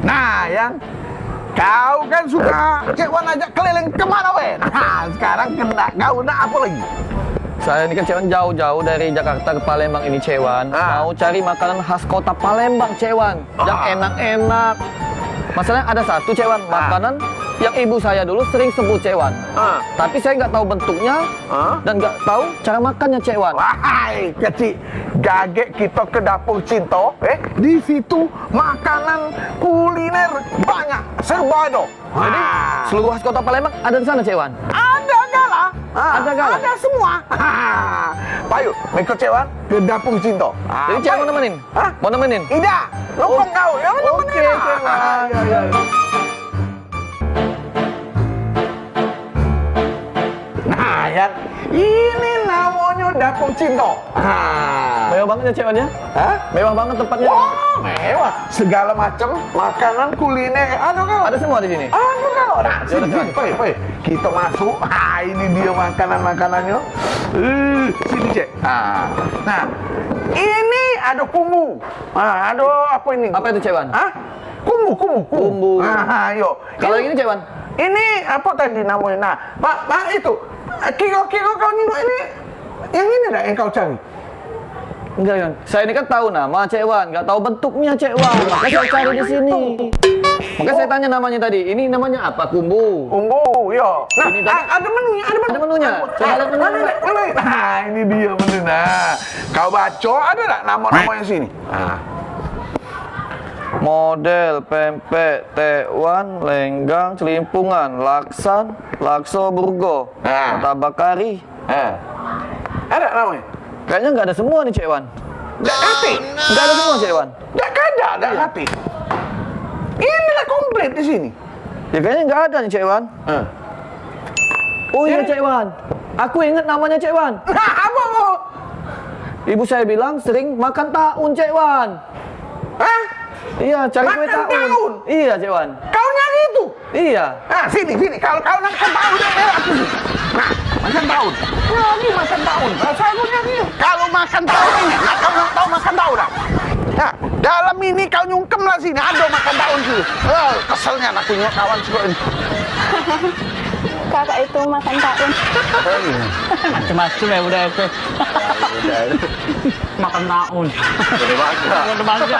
Nah, yang kau kan suka Cekwan ajak keliling kemana weh? Nah, sekarang kena kau nak apa lagi? Saya ini kan Cewan jauh-jauh dari Jakarta ke Palembang ini Cewan. Mau cari makanan khas kota Palembang Cewan. Yang enak-enak. Masalahnya ada satu Cewan, makanan yang ibu saya dulu sering sebut Cewan. Tapi saya nggak tahu bentuknya dan nggak tahu cara makannya Cewan. Wahai kecil, gagek kita ke dapur Cinto, di situ makanan kuliner banyak, serba ada. Jadi seluruh khas kota Palembang ada di sana Cewan. Ada galah, Ada galah? ada semua. Payu, ikut Cewan ke dapur Cinto. Jadi Cewan mau nemenin? Hah? Mau nemenin? Tidak, lupa kau. Ya, Oke, Cewan. ya. Nah, ya, ini namanya dapur Cinto. Mewah banget ya Cewan ya? Hah? Mewah banget tempatnya. Wah, mewah. Segala macam makanan kuliner. Ada kau? Ada semua di sini. Ada kau? Nah, sini, Pai. Kita masuk. Ini dia makanan-makanannya. Sini, Cek. Nah, ini ada kumbu. Ada apa ini? Apa itu Cewan? Hah? Kumbu. Ayo. Kalau ini Cewan? Ini apa tadi namanya? Nah, Pak, itu. Kiko kau nengok ini. Yang ini dah yang kau cari. Enggak kan? Saya ini kan tahu nama Cewan, nggak tahu bentuknya Cewan. Makanya saya cari di sini. Makanya saya tanya namanya tadi. Ini namanya apa? Kumbu. Kumbu, yo. Nah, Ini tadi- ada menunya, Ada menunya. Coba lihat menunya. Mana? Nah, ini dia menu. Nah, kau baca ada tak nama-nama yang sini? Model, pempek, tekwan, lenggang, celimpungan, laksan, lakso, burgo, tabakari. Ada namanya? Kayaknya nggak ada semua nih Cewan. Tak kati. Nggak ada semua Cewan. Tak ada, tak kati. Inilah komplit di sini. Ya kayaknya nggak ada nih Cewan. Oh iya Cewan. Aku ingat namanya Cewan. Nah, apa kau? Ibu saya bilang sering makan taun Cewan. Hah? Iya, cari kue Makan taun. taun? Iya Cewan. Kau nyari itu? Iya. Nah, sini. Kalau kau nak makan tahu deh, aku sini. Nah, makan tahu. Nah, ini makan tahu. Saya punya ini. Kalau makan tahu ini, nah, kau nak tahu makan tahu dah. Nah, dalam ini kau nyungkem lah sini. Ada makan tahu sini. Keselnya aku nyok kawan suka ini. Kakak itu makan tahun. Macam-macam ya udah itu. Makan tahun. Udah bagus. Udah bangga.